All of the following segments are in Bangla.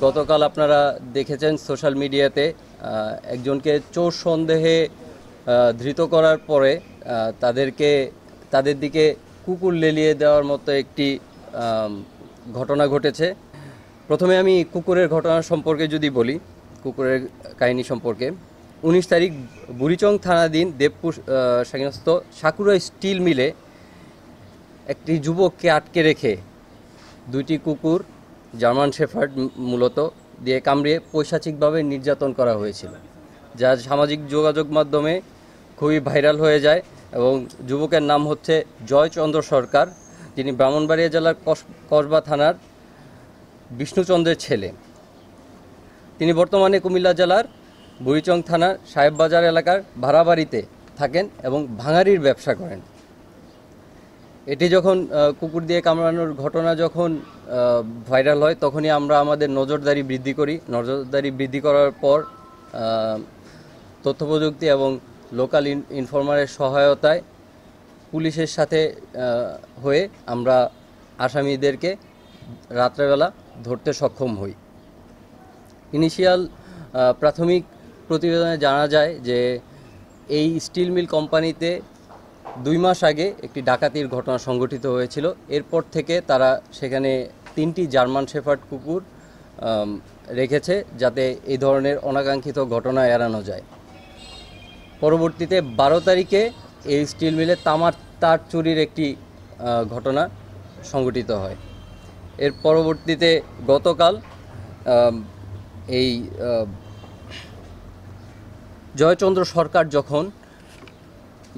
গতকাল আপনারা দেখেছেন সোশ্যাল মিডিয়াতে একজনকে চোর সন্দেহে ধৃত করার পরে তাদের দিকে কুকুর লেলিয়ে দেওয়ার মতো একটি ঘটনা ঘটেছে। প্রথমে আমি কুকুরের ঘটনা সম্পর্কে যদি বলি, কুকুরের কাহিনী সম্পর্কে 19 তারিখ বুড়িচং থানাধীন দেবপুর সংস্থ সাকুরা স্টিল মিলে একটি যুবককে আটকে রেখে দুইটি কুকুর জার্মান শেফার্ড মূলত দিয়ে কামড়িয়ে পৈশাচিকভাবে নির্যাতন করা হয়েছিল, যা সামাজিক যোগাযোগ মাধ্যমে খুবই ভাইরাল হয়ে যায়। এবং যুবকের নাম হচ্ছে জয়চন্দ্র সরকার, যিনি ব্রাহ্মণবাড়িয়া জেলার কসবা থানার বিষ্ণুচন্দ্রের ছেলে। তিনি বর্তমানে কুমিল্লা জেলার বুড়িচং থানার সাহেববাজার এলাকার ভাড়া বাড়িতে থাকেন এবং ভাঙাড়ির ব্যবসা করেন। এটি যখন কুকুর দিয়ে কামড়ানোর ঘটনা যখন ভাইরাল হয়, তখনই আমরা আমাদের নজরদারি বৃদ্ধি করি। নজরদারি বৃদ্ধি করার পর তথ্য প্রযুক্তি এবং লোকাল ইনফরমারের সহায়তায় পুলিশের সাথে হয়ে আমরা আসামিদেরকে রাত্রেবেলা ধরতে সক্ষম হই। ইনিশিয়াল প্রাথমিক প্রতিবেদনে জানা যায় যে এই স্টিল মিল কোম্পানিতে 2 মাস আগে একটি ডাকাতির ঘটনা সংঘটিত হয়েছিল। এরপর থেকে তারা সেখানে 3টি জার্মান শেফার্ড কুকুর রেখেছে, যাতে এই ধরনের অনাকাঙ্ক্ষিত ঘটনা এড়ানো যায়। পরবর্তীতে 12 তারিখে এই স্টিল মিলে তামার তার চুরির একটি ঘটনা সংঘটিত হয়। এর পরবর্তীতে গতকাল এই জয়চন্দ্র সরকার যখন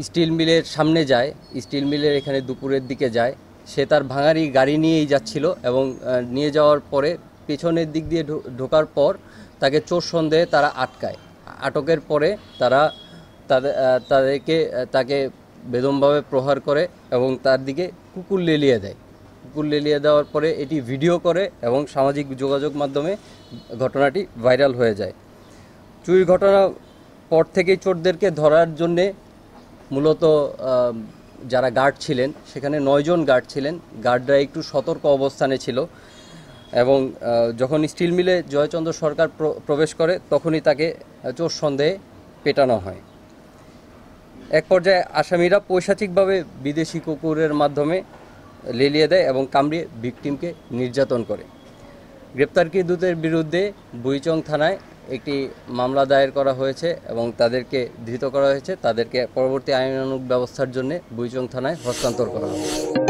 স্টিল মিলের সামনে যায়, স্টিল মিলের এখানে দুপুরের দিকে যায়, সে তার ভাঙাড়ি গাড়ি নিয়েই যাচ্ছিল এবং নিয়ে যাওয়ার পরে পেছনের দিক দিয়ে ঢোকার পর তাকে চোর সন্দেহে তারা আটকায়। আটকের পরে তাকে বেদমভাবে প্রহার করে এবং তার দিকে কুকুর লেলিয়ে দেয়। কুকুর লেলিয়ে দেওয়ার পরে এটি ভিডিও করে এবং সামাজিক যোগাযোগ মাধ্যমে ঘটনাটি ভাইরাল হয়ে যায়। চুরির ঘটনা পর থেকেই চোরদেরকে ধরার জন্যে মূলত যারা গার্ড ছিলেন, সেখানে 9 জন গার্ড ছিলেন। গার্ডরা একটু সতর্ক অবস্থানে ছিল এবং যখন স্টিল মিলে জয়চন্দ্র সরকার প্রবেশ করে, তখনই তাকে চোর সন্দেহে পেটানো হয়। এক পর্যায়ে আসামিরা পৈশাচিকভাবে বিদেশি কুকুরের মাধ্যমে লেলিয়ে দেয় এবং কামড়িয়ে ভিকটিমকে নির্যাতন করে। গ্রেপ্তারকৃতদের বিরুদ্ধে বুড়িচং থানায় একটি মামলা দায়ের করা হয়েছে এবং তাদেরকে ধৃত করা হয়েছে। তাদেরকে পরবর্তী আইনানুগ ব্যবস্থার জন্য বুড়িচং থানায় হস্তান্তর করা হবে।